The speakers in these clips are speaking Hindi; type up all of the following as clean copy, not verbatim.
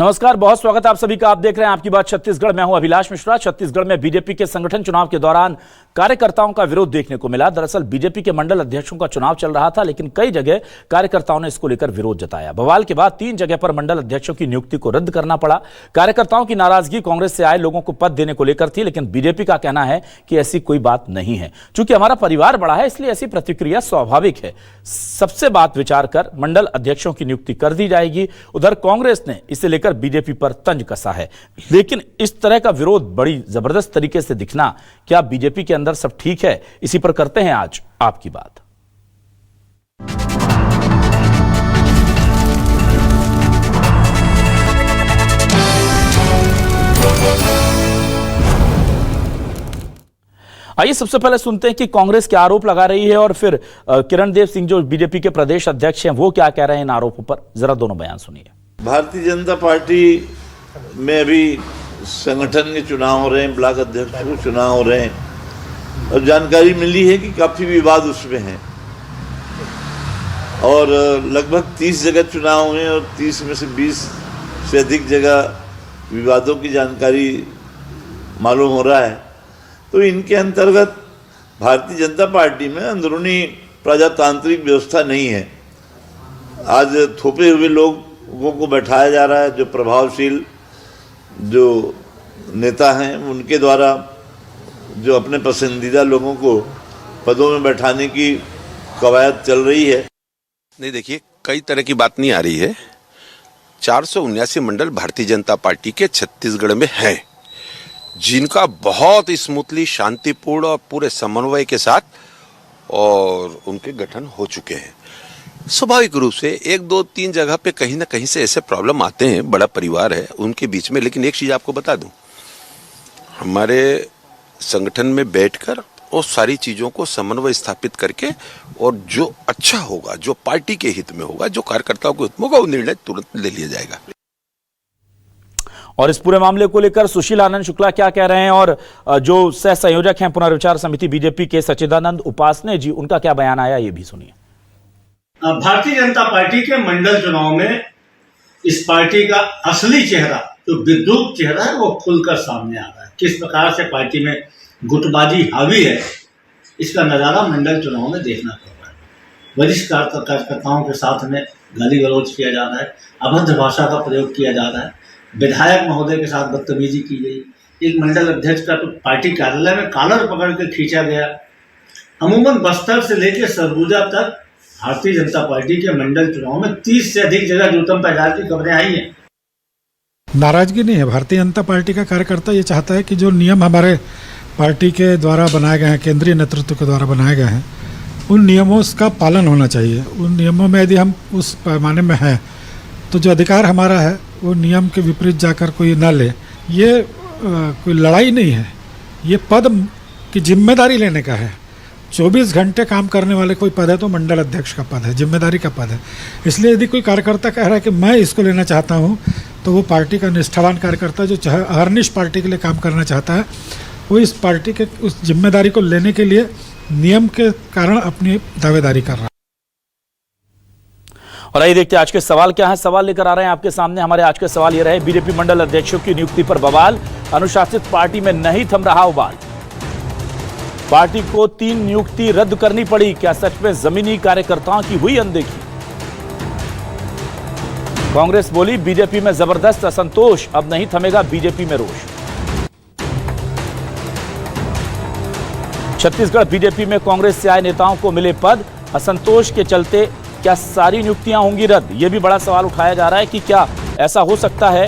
नमस्कार, बहुत स्वागत है आप सभी का। आप देख रहे हैं आपकी बात छत्तीसगढ़। मैं हूं अभिलाष मिश्रा। छत्तीसगढ़ में बीजेपी के संगठन चुनाव के दौरान कार्यकर्ताओं का विरोध देखने को मिला। दरअसल बीजेपी के मंडल अध्यक्षों का चुनाव चल रहा था, लेकिन कई जगह कार्यकर्ताओं ने इसको लेकर विरोध जताया। बवाल के बाद 3 जगह पर मंडल अध्यक्षों की नियुक्ति को रद्द करना पड़ा। कार्यकर्ताओं की नाराजगी कांग्रेस से आए लोगों को पद देने को लेकर थी, लेकिन बीजेपी का कहना है कि ऐसी कोई बात नहीं है। चूंकि हमारा परिवार बड़ा है, इसलिए ऐसी प्रतिक्रिया स्वाभाविक है। सबसे बात विचार कर मंडल अध्यक्षों की नियुक्ति कर दी जाएगी। उधर कांग्रेस ने इसे लेकर बीजेपी पर तंज कसा है। लेकिन इस तरह का विरोध बड़ी जबरदस्त तरीके से दिखना, क्या बीजेपी के अंदर सब ठीक है? इसी पर करते हैं आज आपकी बात। आइए सबसे पहले सुनते हैं कि कांग्रेस क्या आरोप लगा रही है और फिर किरण देव सिंह जो बीजेपी के प्रदेश अध्यक्ष हैं वो क्या कह रहे हैं इन आरोपों पर। जरा दोनों बयान सुनिए। भारतीय जनता पार्टी में अभी संगठन के चुनाव हो रहे हैं, ब्लॉक अध्यक्ष के चुनाव हो रहे हैं और जानकारी मिली है कि काफ़ी विवाद उसमें है और लगभग 30 जगह चुनाव हुए और 30 में से 20 से अधिक जगह विवादों की जानकारी मालूम हो रहा है। तो इनके अंतर्गत भारतीय जनता पार्टी में अंदरूनी प्रजातांत्रिक व्यवस्था नहीं है। आज थोपे हुए लोगों को बैठाया जा रहा है, जो प्रभावशील जो नेता हैं उनके द्वारा जो अपने पसंदीदा लोगों को पदों में बैठाने की कवायद चल रही है। नहीं, देखिए, कई तरह की बात नहीं आ रही है। 479 मंडल भारतीय जनता पार्टी के छत्तीसगढ़ में हैं, जिनका बहुत स्मूथली, शांतिपूर्ण और पूरे समन्वय के साथ और उनके गठन हो चुके हैं। स्वाभाविक रूप से 1, 2, 3 जगह पे कहीं ना कहीं से ऐसे प्रॉब्लम आते हैं, बड़ा परिवार है उनके बीच में। लेकिन एक चीज आपको बता दूं, हमारे संगठन में बैठकर और सारी चीजों को समन्वय स्थापित करके और जो अच्छा होगा, जो पार्टी के हित में होगा, जो कार्यकर्ताओं के हित में होगा, वो निर्णय तुरंत ले लिया जाएगा। और इस पूरे मामले को लेकर सुशील आनंद शुक्ला क्या कह रहे हैं और जो सह संयोजक हैं पुनर्विचार समिति बीजेपी के सच्चिदानंद उपासने जी, उनका क्या बयान आया ये भी सुनिए। भारतीय जनता पार्टी के मंडल चुनाव में इस पार्टी का असली चेहरा, जो विद्युत चेहरा है, वो खुलकर सामने आ रहा है। किस प्रकार से पार्टी में गुटबाजी हावी है, इसका नजारा मंडल चुनाव में देखना पड़ रहा है। वरिष्ठ कार्यकर्ताओं के साथ में गाली गलौज किया जा रहा है, अभद्र भाषा का प्रयोग किया जा रहा है, विधायक महोदय के साथ बदतमीजी की गई। एक मंडल अध्यक्ष का तो पार्टी कार्यालय में कॉलर पकड़ के खींचा गया। अमूमन बस्तर से लेकर सरगुजा तक भारतीय जनता पार्टी के मंडल चुनाव में 30 से अधिक जगह जूतम पैजार की खबरें आई हैं। नाराजगी नहीं है। भारतीय जनता पार्टी का कार्यकर्ता ये चाहता है कि जो नियम हमारे पार्टी के द्वारा बनाए गए हैं, केंद्रीय नेतृत्व के द्वारा बनाए गए हैं, उन नियमों का पालन होना चाहिए। उन नियमों में यदि हम उस पैमाने में हैं तो जो अधिकार हमारा है वो नियम के विपरीत जाकर कोई ना ले। ये कोई लड़ाई नहीं है, ये पद की जिम्मेदारी लेने का है। 24 घंटे काम करने वाले कोई पद है तो मंडल अध्यक्ष का पद है, जिम्मेदारी का पद है। इसलिए यदि कोई कार्यकर्ता कह रहा है कि मैं इसको लेना चाहता हूँ, तो वो पार्टी का निष्ठावान कार्यकर्ता जो चाहे अहर्निश पार्टी के लिए काम करना चाहता है, वो इस पार्टी के उस जिम्मेदारी को लेने के लिए नियम के कारण अपनी दावेदारी कर रहा है। और आइए देखते हैं आज के सवाल क्या है। सवाल लेकर आ रहे हैं आपके सामने। हमारे आज के सवाल ये रहे, बीजेपी मंडल अध्यक्षों की नियुक्ति पर बवाल, अनुशासित पार्टी में नहीं थम रहा उबाल। पार्टी को 3 नियुक्ति रद्द करनी पड़ी, क्या सच में जमीनी कार्यकर्ताओं की हुई अनदेखी? कांग्रेस बोली बीजेपी में जबरदस्त असंतोष, अब नहीं थमेगा बीजेपी में रोष। छत्तीसगढ़ बीजेपी में कांग्रेस से आए नेताओं को मिले पद, असंतोष के चलते क्या सारी नियुक्तियां होंगी रद्द? यह भी बड़ा सवाल उठाया जा रहा है कि क्या ऐसा हो सकता है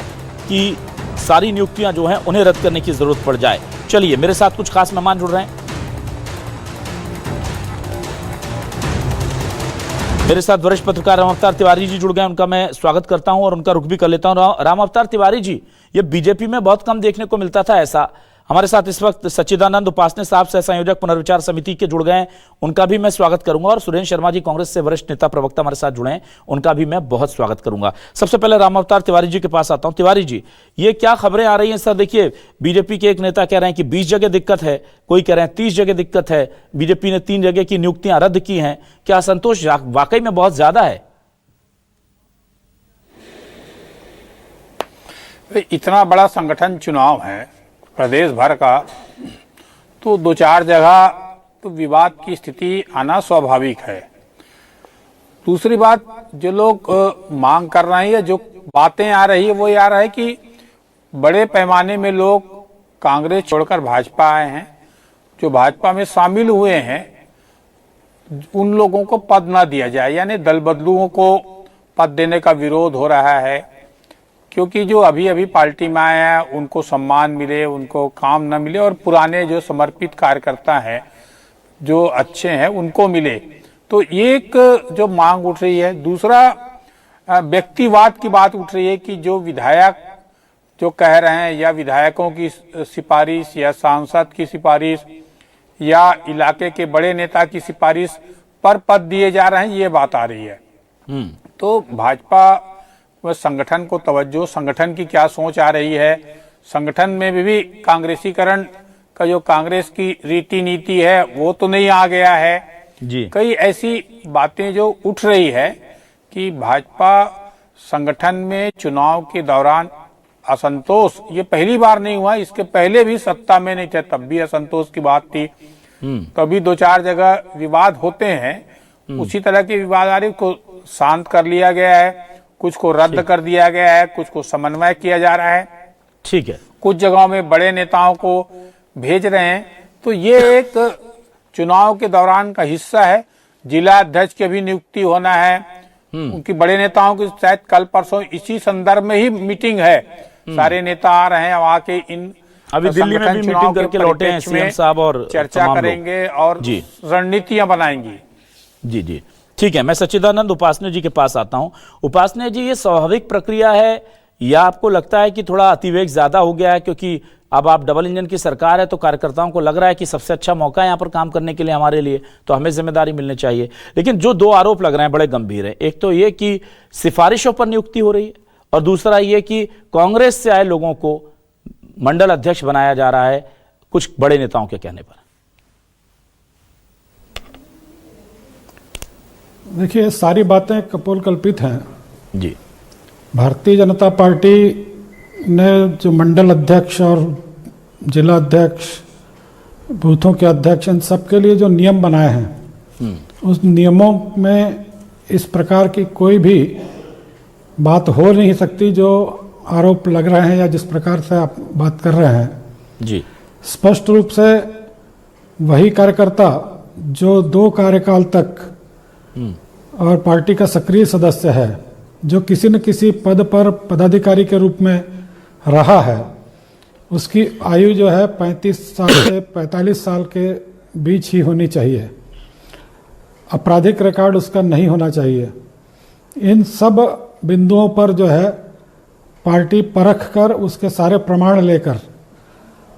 कि सारी नियुक्तियां जो हैं उन्हें रद्द करने की जरूरत पड़ जाए। चलिए, मेरे साथ कुछ खास मेहमान जुड़ रहे हैं। मेरे साथ वरिष्ठ पत्रकार राम अवतार तिवारी जी जुड़ गए, उनका मैं स्वागत करता हूं और उनका रुख भी कर लेता हूं। राम अवतार तिवारी जी, ये बीजेपी में बहुत कम देखने को मिलता था ऐसा। हमारे साथ इस वक्त सच्चिदानंद उपासने साहब सह संयोजक पुनर्विचार समिति के जुड़ गए हैं, उनका भी मैं स्वागत करूंगा। और सुरेंद्र शर्मा जी कांग्रेस से वरिष्ठ नेता प्रवक्ता हमारे साथ जुड़े हैं, उनका भी मैं बहुत स्वागत करूंगा। सबसे पहले राम अवतार तिवारी जी के पास आता हूं। तिवारी जी, ये क्या खबरें आ रही हैं सर? देखिए, बीजेपी के एक नेता कह रहे हैं कि 20 जगह दिक्कत है, कोई कह रहे हैं 30 जगह दिक्कत है, बीजेपी ने 3 जगह की नियुक्तियां रद्द की हैं। क्या असंतोष वाकई में बहुत ज्यादा है? इतना बड़ा संगठन चुनाव है प्रदेश भर का, तो दो चार जगह तो विवाद की स्थिति आना स्वाभाविक है। दूसरी बात, जो लोग मांग कर रहे हैं या जो बातें आ रही है वो ये आ रहा है कि बड़े पैमाने में लोग कांग्रेस छोड़कर भाजपा आए हैं, जो भाजपा में शामिल हुए हैं उन लोगों को पद ना दिया जाए, यानी दल बदलुओं को पद देने का विरोध हो रहा है, क्योंकि जो अभी अभी पार्टी में आए हैं उनको सम्मान मिले, उनको काम न मिले, और पुराने जो समर्पित कार्यकर्ता हैं जो अच्छे हैं उनको मिले। तो एक जो मांग उठ रही है। दूसरा, व्यक्तिवाद की बात उठ रही है कि जो विधायक जो कह रहे हैं या विधायकों की सिफारिश या सांसद की सिफारिश या इलाके के बड़े नेता की सिफारिश पर पद दिए जा रहे हैं, ये बात आ रही है। तो भाजपा व संगठन को तवज्जो, संगठन की क्या सोच आ रही है, संगठन में भी कांग्रेसीकरण का जो कांग्रेस की रीति नीति है वो तो नहीं आ गया है जी। कई ऐसी बातें जो उठ रही है कि भाजपा संगठन में चुनाव के दौरान असंतोष, ये पहली बार नहीं हुआ, इसके पहले भी सत्ता में नहीं थे तब भी असंतोष की बात थी। कभी दो चार जगह विवाद होते हैं, उसी तरह के विवाद आ रहे को शांत कर लिया गया है, कुछ को रद्द कर दिया गया है, कुछ को समन्वय किया जा रहा है, ठीक है, कुछ जगहों में बड़े नेताओं को भेज रहे हैं। तो ये एक चुनाव के दौरान का हिस्सा है। जिला अध्यक्ष की भी नियुक्ति होना है, उनकी बड़े नेताओं की शायद कल परसों इसी संदर्भ में ही मीटिंग है, सारे नेता आ रहे हैं, वहां के इन अभी दिल्ली में भी मीटिंग करके लौटे हैं सीएम साहब और चर्चा करेंगे और रणनीतियां बनाएंगी। जी जी, ठीक है। मैं सच्चिदानंद उपासने जी के पास आता हूं। उपासने जी, ये स्वाभाविक प्रक्रिया है या आपको लगता है कि थोड़ा अतिवेग ज्यादा हो गया है, क्योंकि अब आप डबल इंजन की सरकार है तो कार्यकर्ताओं को लग रहा है कि सबसे अच्छा मौका है यहाँ पर काम करने के लिए हमारे लिए, तो हमें जिम्मेदारी मिलनी चाहिए। लेकिन जो दो आरोप लग रहे हैं बड़े गंभीर हैं, एक तो ये कि सिफारिशों पर नियुक्ति हो रही है और दूसरा ये कि कांग्रेस से आए लोगों को मंडल अध्यक्ष बनाया जा रहा है कुछ बड़े नेताओं के कहने पर। देखिए, सारी बातें कपोल कल्पित हैं जी। भारतीय जनता पार्टी ने जो मंडल अध्यक्ष और जिला अध्यक्ष, बूथों के अध्यक्ष, इन सबके लिए जो नियम बनाए हैं, उस नियमों में इस प्रकार की कोई भी बात हो नहीं सकती जो आरोप लग रहे हैं या जिस प्रकार से आप बात कर रहे हैं जी। स्पष्ट रूप से वही कार्यकर्ता जो 2 कार्यकाल तक और पार्टी का सक्रिय सदस्य है, जो किसी न किसी पद पर पदाधिकारी के रूप में रहा है, उसकी आयु जो है 35 साल से 45 साल के बीच ही होनी चाहिए। आपराधिक रिकॉर्ड उसका नहीं होना चाहिए। इन सब बिंदुओं पर जो है पार्टी परख कर उसके सारे प्रमाण लेकर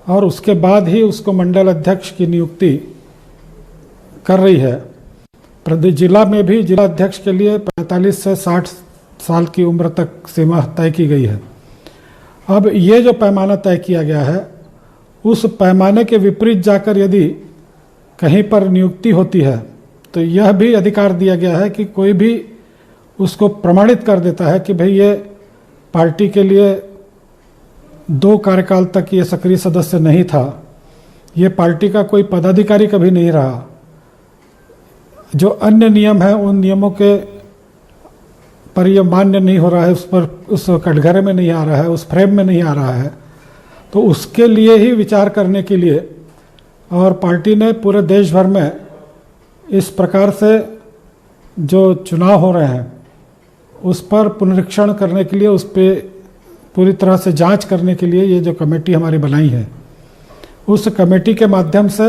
और उसके बाद ही उसको मंडल अध्यक्ष की नियुक्ति कर रही है। प्रदेश जिला में भी जिला अध्यक्ष के लिए 45 से 60 साल की उम्र तक सीमा तय की गई है। अब ये जो पैमाना तय किया गया है, उस पैमाने के विपरीत जाकर यदि कहीं पर नियुक्ति होती है तो यह भी अधिकार दिया गया है कि कोई भी उसको प्रमाणित कर देता है कि भाई ये पार्टी के लिए 2 कार्यकाल तक ये सक्रिय सदस्य नहीं था, ये पार्टी का कोई पदाधिकारी कभी नहीं रहा। जो अन्य नियम है उन नियमों के पर यह मान्य नहीं हो रहा है, उस पर उस कटघरे में नहीं आ रहा है, उस फ्रेम में नहीं आ रहा है, तो उसके लिए ही विचार करने के लिए और पार्टी ने पूरे देश भर में इस प्रकार से जो चुनाव हो रहे हैं उस पर पुनरीक्षण करने के लिए, उस पर पूरी तरह से जांच करने के लिए ये जो कमेटी हमारी बनाई है, उस कमेटी के माध्यम से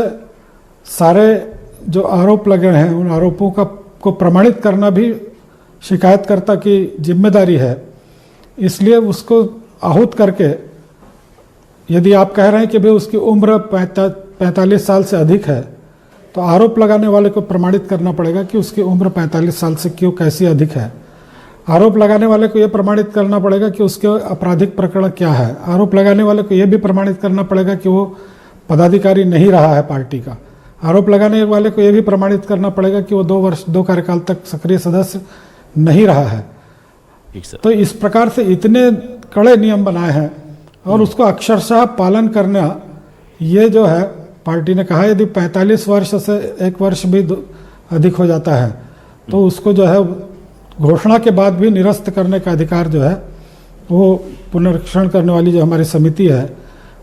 सारे जो आरोप लगे हैं उन आरोपों को प्रमाणित करना भी शिकायतकर्ता की जिम्मेदारी है। इसलिए उसको आहूत करके, यदि आप कह रहे हैं कि भाई उसकी उम्र 45 साल से अधिक है, तो आरोप लगाने वाले को प्रमाणित करना पड़ेगा कि उसकी उम्र 45 साल से क्यों कैसी अधिक है। आरोप लगाने वाले को यह प्रमाणित करना पड़ेगा कि उसके आपराधिक प्रकरण क्या है। आरोप लगाने वाले को यह भी प्रमाणित करना पड़ेगा कि वो पदाधिकारी नहीं रहा है पार्टी का। आरोप लगाने वाले को यह भी प्रमाणित करना पड़ेगा कि वो 2 कार्यकाल तक सक्रिय सदस्य नहीं रहा है। तो इस प्रकार से इतने कड़े नियम बनाए हैं और उसको अक्षरशः पालन करना, ये जो है पार्टी ने कहा यदि 45 वर्ष से एक वर्ष भी अधिक हो जाता है तो उसको जो है घोषणा के बाद भी निरस्त करने का अधिकार जो है वो पुनरीक्षण करने वाली जो हमारी समिति है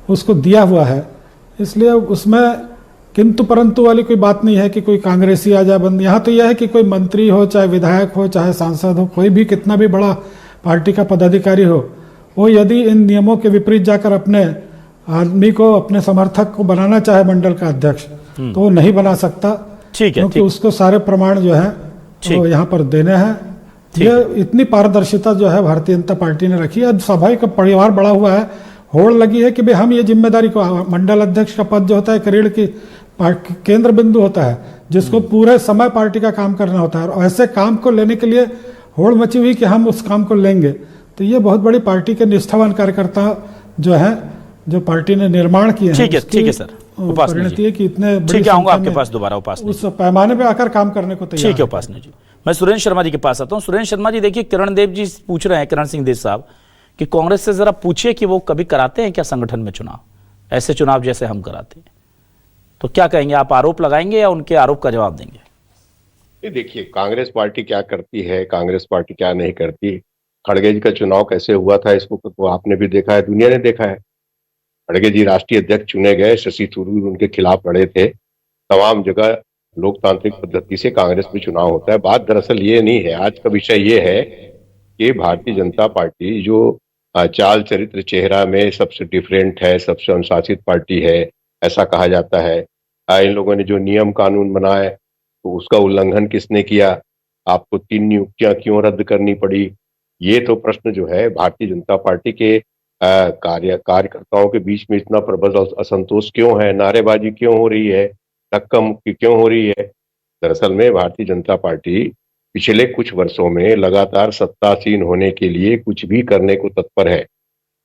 उसको दिया हुआ है। इसलिए उसमें किंतु परंतु वाली कोई बात नहीं है कि कोई कांग्रेसी आ जाए बंद। यहाँ तो यह है कि कोई मंत्री हो, चाहे विधायक हो, चाहे सांसद हो, कोई भी कितना भी बड़ा पार्टी का पदाधिकारी हो, वो यदि इन नियमों के विपरीत जाकर अपने आदमी को, अपने समर्थक को बनाना चाहे मंडल का अध्यक्ष तो वो नहीं बना सकता। ठीक है, क्योंकि उसको सारे प्रमाण जो है वो यहाँ पर देने हैं। ये इतनी पारदर्शिता जो है भारतीय जनता पार्टी ने रखी है। स्वाभाविक परिवार बड़ा हुआ है, होड़ लगी है कि भाई हम ये जिम्मेदारी को, मंडल अध्यक्ष का पद जो होता है करीड़ की केंद्र बिंदु होता है जिसको पूरे समय पार्टी का काम करना होता है, और ऐसे काम को लेने के लिए होड़ मची हुई कि हम उस काम को लेंगे। तो ये बहुत बड़ी पार्टी के निष्ठावान कार्यकर्ता जो है, जो पार्टी ने निर्माण किए हैं, ठीक है सर, परिणति है कि इतने बड़ी ठीक है, आऊंगा आपके पास दोबारा उपासना, उस पैमाने पे आकर काम करने को तैयार। ठीक है उपासना जी। मैं सुरेंद्र शर्मा जी के पास आता हूँ। सुरेंद्र शर्मा जी, देखिए किरण देव जी पूछ रहे हैं, किरण सिंह देव साहब, कि कांग्रेस से जरा पूछिए कि वो कभी कराते हैं क्या संगठन में चुनाव, ऐसे चुनाव जैसे हम कराते हैं। तो क्या कहेंगे आप, आरोप लगाएंगे या उनके आरोप का जवाब देंगे? देखिए, कांग्रेस पार्टी क्या करती है, कांग्रेस पार्टी क्या नहीं करती। खड़गे जी का चुनाव कैसे हुआ था इसको तो आपने भी देखा है, दुनिया ने देखा है। खड़गे जी राष्ट्रीय अध्यक्ष चुने गए, शशि थरूर उनके खिलाफ लड़े थे। तमाम जगह लोकतांत्रिक पद्धति से कांग्रेस में चुनाव होता है। बात दरअसल ये नहीं है, आज का विषय ये है कि भारतीय जनता पार्टी जो चाल चरित्र चेहरा में सबसे डिफरेंट है, सबसे अनुशासित पार्टी है, ऐसा कहा जाता है। इन लोगों ने जो नियम कानून बनाए तो उसका उल्लंघन किसने किया, आपको 3 नियुक्तियां क्यों रद्द करनी पड़ी, ये तो प्रश्न जो है भारतीय जनता पार्टी के कार्यकर्ताओं के बीच में इतना प्रबल असंतोष क्यों है, नारेबाजी क्यों हो रही है, धक्का मुक्की क्यों हो रही है। दरअसल में भारतीय जनता पार्टी पिछले कुछ वर्षों में लगातार सत्तासीन होने के लिए कुछ भी करने को तत्पर है।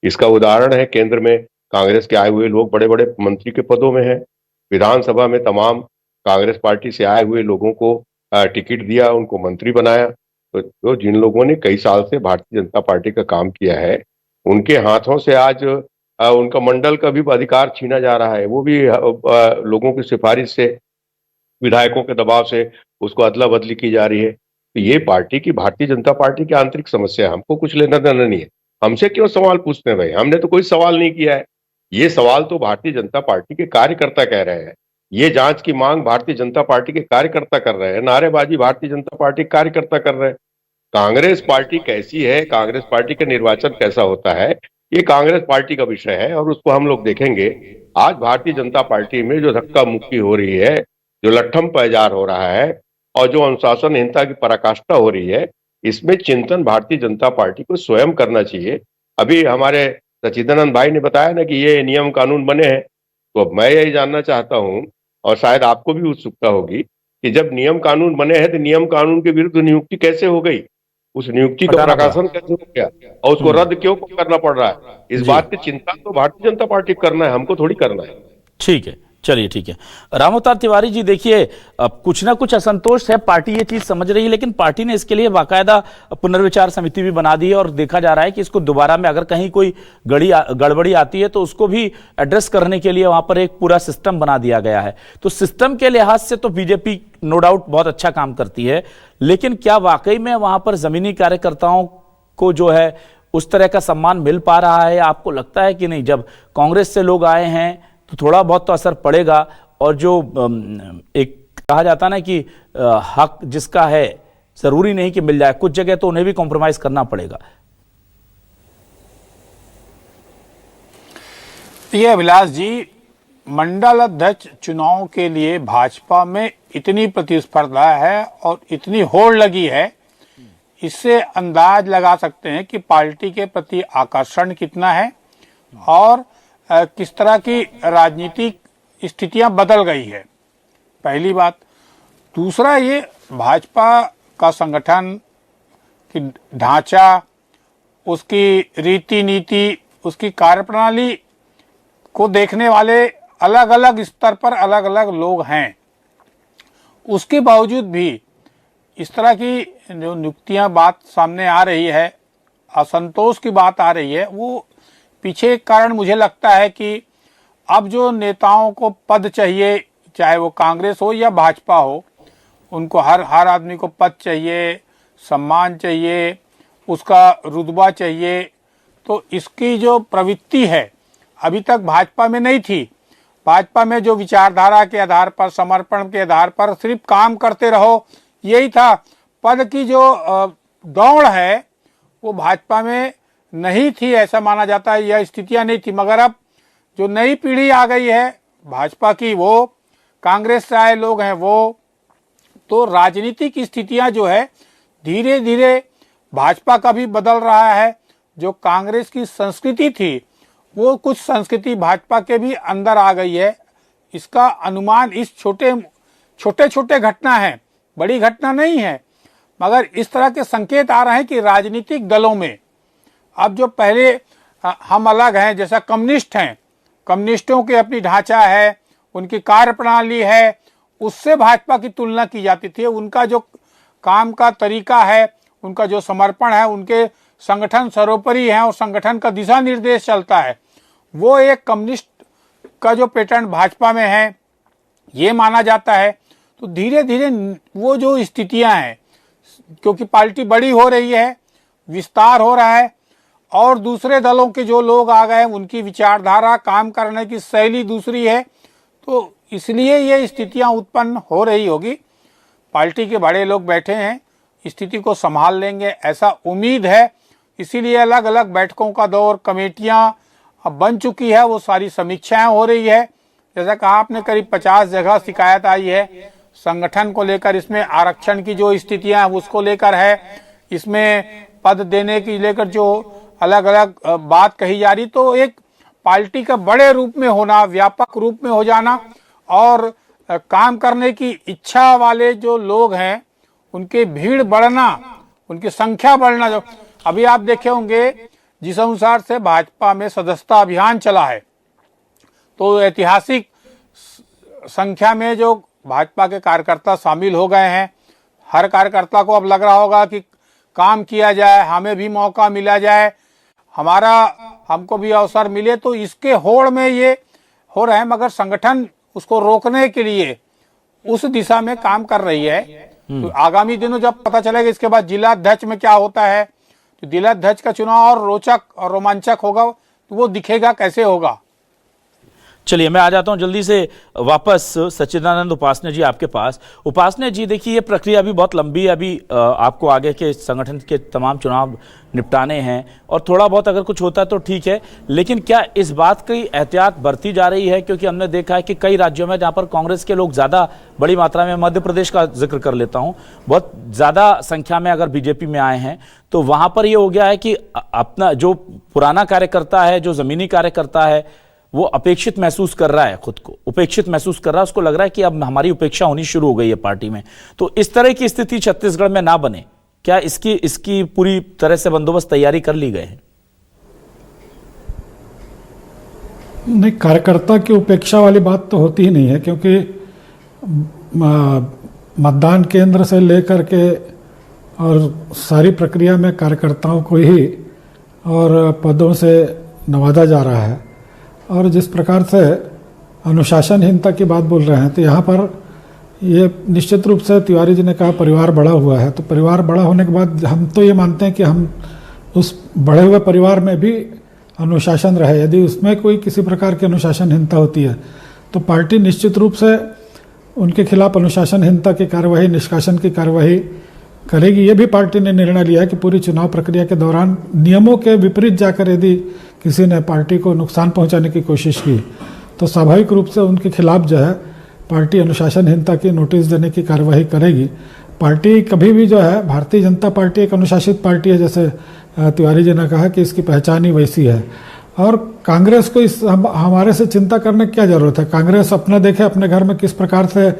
इसका उदाहरण है, केंद्र में कांग्रेस के आए हुए लोग बड़े बड़े मंत्री के पदों में हैं। विधानसभा में तमाम कांग्रेस पार्टी से आए हुए लोगों को टिकट दिया, उनको मंत्री बनाया। तो जिन लोगों ने कई साल से भारतीय जनता पार्टी का काम किया है, उनके हाथों से आज उनका मंडल का भी अधिकार छीना जा रहा है। वो भी लोगों की सिफारिश से, विधायकों के दबाव से उसको अदला बदली की जा रही है। तो ये पार्टी की, भारतीय जनता पार्टी की आंतरिक समस्या है, हमको कुछ लेना देना नहीं है। हमसे क्यों सवाल पूछते हैं भाई, हमने तो कोई सवाल नहीं किया है। ये सवाल तो भारतीय जनता पार्टी के कार्यकर्ता कह रहे हैं, ये जांच की मांग भारतीय जनता पार्टी के कार्यकर्ता कर रहे हैं, नारेबाजी भारतीय जनता पार्टी के कार्यकर्ता कर रहे हैं। कांग्रेस पार्टी कैसी है, कांग्रेस पार्टी का निर्वाचन कैसा होता है, ये कांग्रेस पार्टी का विषय है और उसको हम लोग देखेंगे। आज भारतीय जनता पार्टी में जो धक्का मुक्की हो रही है, जो लट्ठम पैजार हो रहा है और जो अनुशासनहीनता की पराकाष्ठा हो रही है, इसमें चिंतन भारतीय जनता पार्टी को स्वयं करना चाहिए। अभी हमारे सचिदानंद भाई ने बताया ना कि ये नियम कानून बने हैं, तो अब मैं यही जानना चाहता हूं और शायद आपको भी उत्सुकता होगी कि जब नियम कानून बने हैं तो नियम कानून के विरुद्ध नियुक्ति कैसे हो गई, उस नियुक्ति का प्रकाशन कैसे हो गया और उसको रद्द क्यों करना पड़ रहा है। इस बात की चिंता तो भारतीय जनता पार्टी को करना है, हमको थोड़ी करना है। ठीक है, चलिए ठीक है। रामअवतार तिवारी जी, देखिए अब कुछ ना कुछ असंतोष है, पार्टी ये चीज समझ रही है, लेकिन पार्टी ने इसके लिए बाकायदा पुनर्विचार समिति भी बना दी है और देखा जा रहा है कि इसको दोबारा में अगर कहीं कोई गड़बड़ी आती है तो उसको भी एड्रेस करने के लिए वहां पर एक पूरा सिस्टम बना दिया गया है। तो सिस्टम के लिहाज से तो बीजेपी नो डाउट बहुत अच्छा काम करती है, लेकिन क्या वाकई में वहां पर जमीनी कार्यकर्ताओं को जो है उस तरह का सम्मान मिल पा रहा है? आपको लगता है कि नहीं, जब कांग्रेस से लोग आए हैं तो थोड़ा बहुत तो असर पड़ेगा, और जो एक कहा जाता है ना कि हक जिसका है जरूरी नहीं कि मिल जाए, कुछ जगह तो उन्हें भी कॉम्प्रोमाइज करना पड़ेगा। ये अभिलाष जी, मंडल अध्यक्ष चुनाव के लिए भाजपा में इतनी प्रतिस्पर्धा है और इतनी होड़ लगी है, इससे अंदाज लगा सकते हैं कि पार्टी के प्रति आकर्षण कितना है और किस तरह की राजनीतिक स्थितियां बदल गई है, पहली बात। दूसरा, ये भाजपा का संगठन की ढांचा, उसकी रीति नीति, उसकी कार्यप्रणाली को देखने वाले अलग अलग स्तर पर अलग अलग लोग हैं। उसके बावजूद भी इस तरह की जो नियुक्तियां बात सामने आ रही है असंतोष की बात आ रही है वो पीछे एक कारण मुझे लगता है कि अब जो नेताओं को पद चाहिए, चाहे वो कांग्रेस हो या भाजपा हो, उनको हर आदमी को पद चाहिए, सम्मान चाहिए, उसका रुतबा चाहिए। तो इसकी जो प्रवृत्ति है अभी तक भाजपा में नहीं थी। भाजपा में जो विचारधारा के आधार पर, समर्पण के आधार पर सिर्फ काम करते रहो, यही था। पद की जो दौड़ है वो भाजपा में नहीं थी, ऐसा माना जाता है, यह स्थितियां नहीं थी। मगर अब जो नई पीढ़ी आ गई है भाजपा की, वो कांग्रेस से आए लोग हैं वो, तो राजनीतिक स्थितियां जो है धीरे धीरे भाजपा का भी बदल रहा है। जो कांग्रेस की संस्कृति थी वो कुछ संस्कृति भाजपा के भी अंदर आ गई है। इसका अनुमान इस छोटे घटना है, बड़ी घटना नहीं है, मगर इस तरह के संकेत आ रहे हैं कि राजनीतिक दलों में अब जो पहले हम अलग हैं, जैसा कम्युनिस्ट हैं, कम्युनिस्टों की अपनी ढांचा है, उनकी कार्यप्रणाली है, उससे भाजपा की तुलना की जाती थी। उनका जो काम का तरीका है, उनका जो समर्पण है, उनके संगठन सर्वोपरि है और संगठन का दिशा निर्देश चलता है, वो एक कम्युनिस्ट का जो पैटर्न भाजपा में है ये माना जाता है। तो धीरे धीरे वो जो स्थितियां हैं, क्योंकि पार्टी बड़ी हो रही है, विस्तार हो रहा है और दूसरे दलों के जो लोग आ गए उनकी विचारधारा, काम करने की शैली दूसरी है, तो इसलिए ये स्थितियां उत्पन्न हो रही होगी। पार्टी के बड़े लोग बैठे हैं, स्थिति को संभाल लेंगे ऐसा उम्मीद है। इसीलिए अलग अलग बैठकों का दौर, कमेटियां अब बन चुकी है, वो सारी समीक्षाएं हो रही है। जैसा कहा आपने, करीब 50 जगह शिकायत आई है संगठन को लेकर। इसमें आरक्षण की जो स्थितियां हैं उसको लेकर है, इसमें पद देने की लेकर जो अलग अलग बात कही जा रही। तो एक पार्टी का बड़े रूप में होना, व्यापक रूप में हो जाना और काम करने की इच्छा वाले जो लोग हैं उनकी भीड़ बढ़ना, उनकी संख्या बढ़ना। जो अभी आप देखे होंगे जिस अनुसार से भाजपा में सदस्यता अभियान चला है, तो ऐतिहासिक संख्या में जो भाजपा के कार्यकर्ता शामिल हो गए हैं। हर कार्यकर्ता को अब लग रहा होगा कि काम किया जाए, हमें भी मौका मिला जाए, हमको भी अवसर मिले। तो इसके होड़ में ये हो रहे हैं, मगर संगठन उसको रोकने के लिए उस दिशा में काम कर रही है। तो आगामी दिनों जब पता चलेगा इसके बाद जिला अध्यक्ष में क्या होता है, तो जिला अध्यक्ष का चुनाव और रोचक और रोमांचक होगा, तो वो दिखेगा कैसे होगा। चलिए मैं आ जाता हूं जल्दी से वापस सच्चिदानंद उपासने जी आपके पास। उपासने जी, देखिए ये प्रक्रिया अभी बहुत लंबी है, अभी आपको आगे के संगठन के तमाम चुनाव निपटाने हैं और थोड़ा बहुत अगर कुछ होता है तो ठीक है, लेकिन क्या इस बात की एहतियात बरती जा रही है? क्योंकि हमने देखा है कि कई राज्यों में जहां पर कांग्रेस के लोग ज़्यादा बड़ी मात्रा में, मध्य प्रदेश का जिक्र कर लेता हूं, बहुत ज़्यादा संख्या में अगर बीजेपी में आए हैं, तो वहां पर ये हो गया है कि अपना जो पुराना कार्यकर्ता है, जो ज़मीनी कार्यकर्ता है, वो अपेक्षित महसूस कर रहा है, खुद को उपेक्षित महसूस कर रहा है, उसको लग रहा है कि अब हमारी उपेक्षा होनी शुरू हो गई है पार्टी में। तो इस तरह की स्थिति छत्तीसगढ़ में ना बने, क्या इसकी पूरी तरह से बंदोबस्त तैयारी कर ली गए हैं? नहीं, कार्यकर्ता की उपेक्षा वाली बात तो होती ही नहीं है, क्योंकि मतदान केंद्र से लेकर के और सारी प्रक्रिया में कार्यकर्ताओं को ही और पदों से नवाजा जा रहा है। और जिस प्रकार से अनुशासनहीनता की बात बोल रहे हैं, तो यहाँ पर ये निश्चित रूप से तिवारी जी ने कहा परिवार बड़ा हुआ है, तो परिवार बड़ा होने के बाद हम तो ये मानते हैं कि हम उस बढ़े हुए परिवार में भी अनुशासन रहे। यदि उसमें कोई किसी प्रकार की अनुशासनहीनता होती है तो पार्टी निश्चित रूप से उनके खिलाफ अनुशासनहीनता की कार्यवाही, निष्कासन की कार्यवाही करेगी। ये भी पार्टी ने निर्णय लिया है कि पूरी चुनाव प्रक्रिया के दौरान नियमों के विपरीत जाकर यदि किसी ने पार्टी को नुकसान पहुंचाने की कोशिश की तो स्वाभाविक रूप से उनके खिलाफ जो है पार्टी अनुशासनहीनता की नोटिस देने की कार्यवाही करेगी। पार्टी कभी भी जो है, भारतीय जनता पार्टी एक अनुशासित पार्टी है, जैसे तिवारी जी ने कहा कि इसकी पहचान ही वैसी है। और कांग्रेस को हमारे से चिंता करने की क्या जरूरत है? कांग्रेस अपना देखे, अपने घर में किस प्रकार से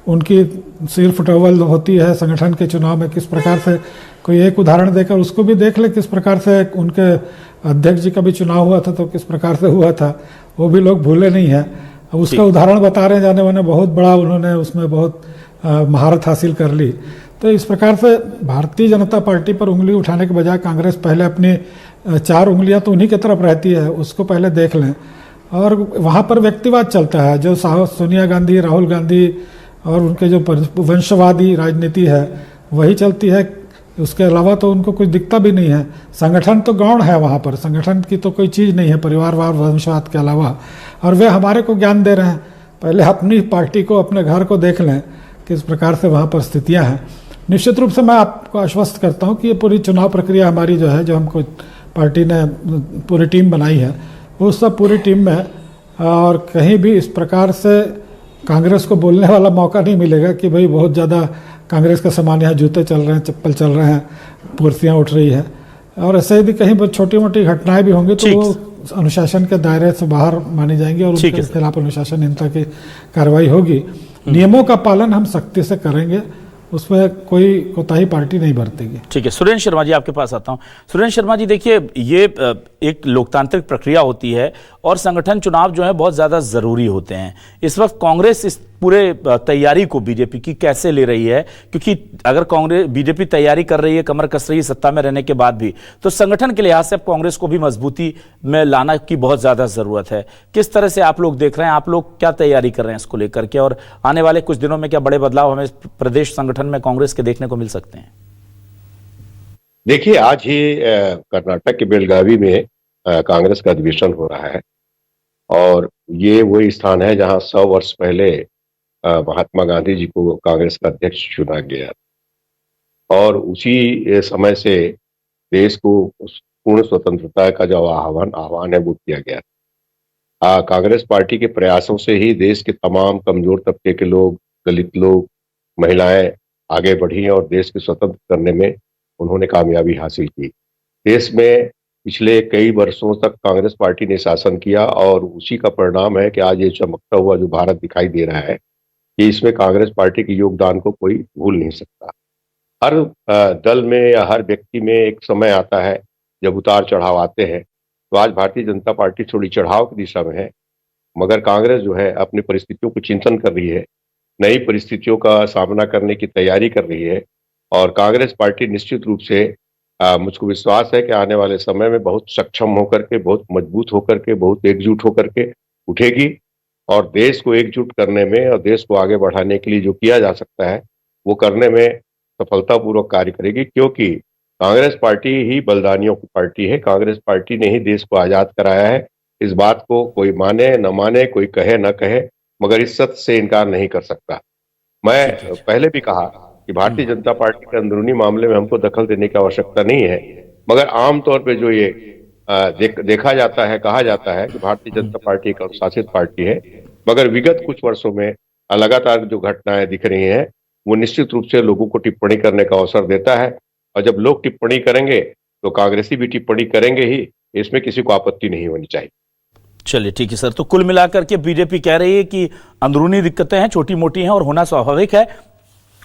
उनकी सिर फुटवल होती है, संगठन के चुनाव में किस प्रकार से, कोई एक उदाहरण देकर उसको भी देख ले, किस प्रकार से उनके अध्यक्ष जी का भी चुनाव हुआ था तो किस प्रकार से हुआ था, वो भी लोग भूले नहीं है। उसका उदाहरण बता रहे जाने वाले, बहुत बड़ा उन्होंने उसमें बहुत महारत हासिल कर ली। तो इस प्रकार से भारतीय जनता पार्टी पर उंगली उठाने के बजाय कांग्रेस पहले अपनी 4 उंगलियां तो उन्हीं की तरफ रहती है, उसको पहले देख लें। और वहाँ पर व्यक्तिवाद चलता है, जो सोनिया गांधी, राहुल गांधी और उनके जो वंशवादी राजनीति है वही चलती है। उसके अलावा तो उनको कुछ दिखता भी नहीं है। संगठन तो गौण है वहाँ पर, संगठन की तो कोई चीज़ नहीं है परिवारवाद वंशवाद के अलावा। और वे हमारे को ज्ञान दे रहे हैं। पहले अपनी पार्टी को, अपने घर को देख लें किस प्रकार से वहाँ पर स्थितियाँ हैं। निश्चित रूप से मैं आपको आश्वस्त करता हूँ कि ये पूरी चुनाव प्रक्रिया हमारी जो है, जो हमको पार्टी ने पूरी टीम बनाई है, वो सब पूरी टीम में, और कहीं भी इस प्रकार से कांग्रेस को बोलने वाला मौका नहीं मिलेगा कि भाई बहुत ज़्यादा कांग्रेस का सामान यहाँ जूते चल रहे हैं, चप्पल चल रहे हैं, कुर्सियाँ उठ रही है। और ऐसे यदि कहीं छोटी मोटी घटनाएं भी होंगी तो वो अनुशासन के दायरे से बाहर मानी जाएंगी और उनके खिलाफ अनुशासनहीनता की कार्रवाई होगी। नियमों का पालन हम सख्ती से करेंगे, उसमें कोई कोताही पार्टी नहीं बरतेगी। ठीक है, सुरेंद्र शर्मा जी आपके पास आता हूं। सुरेंद्र शर्मा जी, देखिए, ये एक लोकतांत्रिक प्रक्रिया होती है और संगठन चुनाव जो है बहुत ज़्यादा ज़रूरी होते हैं। इस वक्त कांग्रेस इस पूरे तैयारी को बीजेपी की कैसे ले रही है? क्योंकि अगर बीजेपी तैयारी कर रही है, कमर कस रही है सत्ता में रहने के बाद भी, तो संगठन के लिहाज से अब कांग्रेस को भी मजबूती में लाना की बहुत ज़्यादा ज़रूरत है। किस तरह से आप लोग देख रहे हैं, आप लोग क्या तैयारी कर रहे हैं इसको लेकर के, और आने वाले कुछ दिनों में क्या बड़े बदलाव हमें प्रदेश संगठन में कांग्रेस के देखने को मिल सकते हैं? देखिए, आज ही कर्नाटक के बेलगावी में कांग्रेस का अधिवेशन हो रहा है और ये वही स्थान है जहां 100 वर्ष पहले महात्मा गांधी जी को कांग्रेस का अध्यक्ष चुना गया और उसी समय से देश को पूर्ण स्वतंत्रता का जो आह्वान है वो किया गया। कांग्रेस पार्टी के प्रयासों से ही देश के तमाम कमजोर तबके के लोग, दलित लोग, महिलाएं आगे बढ़ी और देश को स्वतंत्र करने में उन्होंने कामयाबी हासिल की। देश में पिछले कई वर्षों तक कांग्रेस पार्टी ने शासन किया और उसी का परिणाम है कि आज ये चमकता हुआ जो भारत दिखाई दे रहा है, कि इसमें कांग्रेस पार्टी के योगदान को कोई भूल नहीं सकता। हर दल में या हर व्यक्ति में एक समय आता है जब उतार चढ़ाव आते हैं। तो आज भारतीय जनता पार्टी थोड़ी चढ़ाव की दिशा में है, मगर कांग्रेस जो है अपनी परिस्थितियों को चिंतन कर रही है, नई परिस्थितियों का सामना करने की तैयारी कर रही है और कांग्रेस पार्टी निश्चित रूप से मुझको विश्वास है कि आने वाले समय में बहुत सक्षम होकर के, बहुत मजबूत होकर के, बहुत एकजुट होकर के उठेगी और देश को एकजुट करने में और देश को आगे बढ़ाने के लिए जो किया जा सकता है वो करने में सफलतापूर्वक कार्य करेगी, क्योंकि कांग्रेस पार्टी ही बलिदानियों की पार्टी है। कांग्रेस पार्टी ने ही देश को आजाद कराया है। इस बात को कोई माने न माने, कोई कहे न कहे, मगर इस सत्य से इनकार नहीं कर सकता। मैं पहले भी कहा कि भारतीय जनता पार्टी के अंदरूनी मामले में हमको दखल देने की आवश्यकता नहीं है, मगर आमतौर पे जो ये देखा जाता है, कहा जाता है कि भारतीय जनता पार्टी एक अनुशासित पार्टी है, मगर विगत कुछ वर्षों में लगातार जो घटनाएं दिख रही हैं वो निश्चित रूप से लोगों को टिप्पणी करने का अवसर देता है और जब लोग टिप्पणी करेंगे तो कांग्रेसी भी टिप्पणी करेंगे ही, इसमें किसी को आपत्ति नहीं होनी चाहिए। चलिए, ठीक है सर। तो कुल मिलाकर के बीजेपी कह रही है कि अंदरूनी दिक्कतें हैं, छोटी मोटी हैं और होना स्वाभाविक है,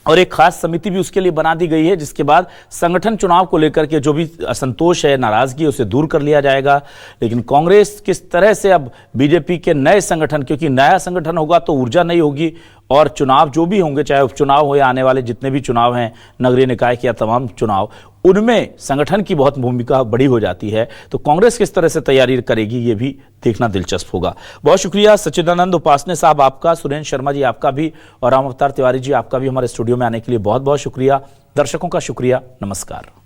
और एक खास समिति भी उसके लिए बना दी गई है, जिसके बाद संगठन चुनाव को लेकर के जो भी असंतोष है, नाराजगी, उसे दूर कर लिया जाएगा। लेकिन कांग्रेस किस तरह से अब बीजेपी के नए संगठन, क्योंकि नया संगठन होगा तो ऊर्जा नई होगी और चुनाव जो भी होंगे, चाहे उपचुनाव हो या आने वाले जितने भी चुनाव हैं, नगरीय निकाय के या तमाम चुनाव, उनमें संगठन की बहुत भूमिका बड़ी हो जाती है। तो कांग्रेस किस तरह से तैयारी करेगी ये भी देखना दिलचस्प होगा। बहुत शुक्रिया सच्चिदानंद उपासने साहब आपका, सुरेंद्र शर्मा जी आपका भी, और राम अवतार तिवारी जी आपका भी हमारे स्टूडियो में आने के लिए बहुत बहुत शुक्रिया। दर्शकों का शुक्रिया। नमस्कार।